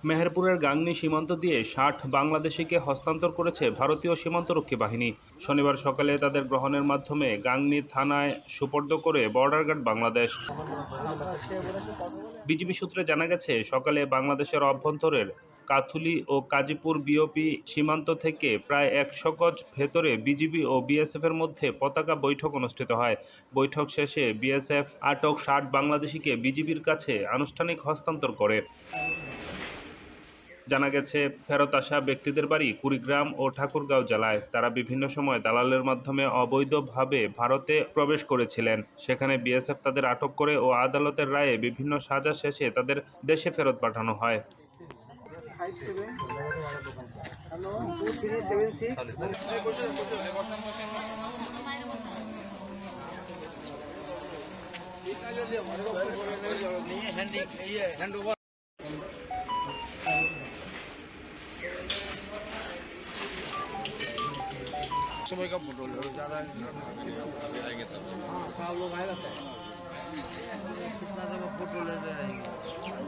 মেহেরপুরের গাংনী সীমান্ত দিয়ে ৬০ বাংলাদেশিকে হস্তান্তর করেছে ভারতীয় সীমান্তরক্ষী বাহিনী। শনিবার সকালে তাদের গ্রহণের মাধ্যমে গাংনী থানায় সোপর্দ করে বর্ডার গার্ড বাংলাদেশ। বিজিবি সূত্রে জানা গেছে, সকালে বাংলাদেশের অভ্যন্তরের কাথুলি ও কাজীপুর বিওপি সীমান্ত থেকে প্রায় ১০০ গজ ভেতরে বিজিবি ও বিএসএফের মধ্যে পতাকা বৈঠক অনুষ্ঠিত হয়। বৈঠক শেষে বিএসএফ আটক ৬০ বাংলাদেশিকে বিজিবির কাছে আনুষ্ঠানিক হস্তান্তর করে। জানা গেছে, ফেরত আসা ব্যক্তিদের বাড়ি কুড়িগ্রাম ও ঠাকুরগাঁও জেলায়। তারা বিভিন্ন সময় দালালের মাধ্যমে অবৈধভাবে ভারতে প্রবেশ করেছিলেন। সেখানে বিএসএফ তাদের আটক করে ও আদালতের রায়ে বিভিন্ন সাজা শেষে তাদের দেশে ফেরত পাঠানো হয়। समय का फोटो ले ज़्यादा कितना जब फोटो ले जाएंगे।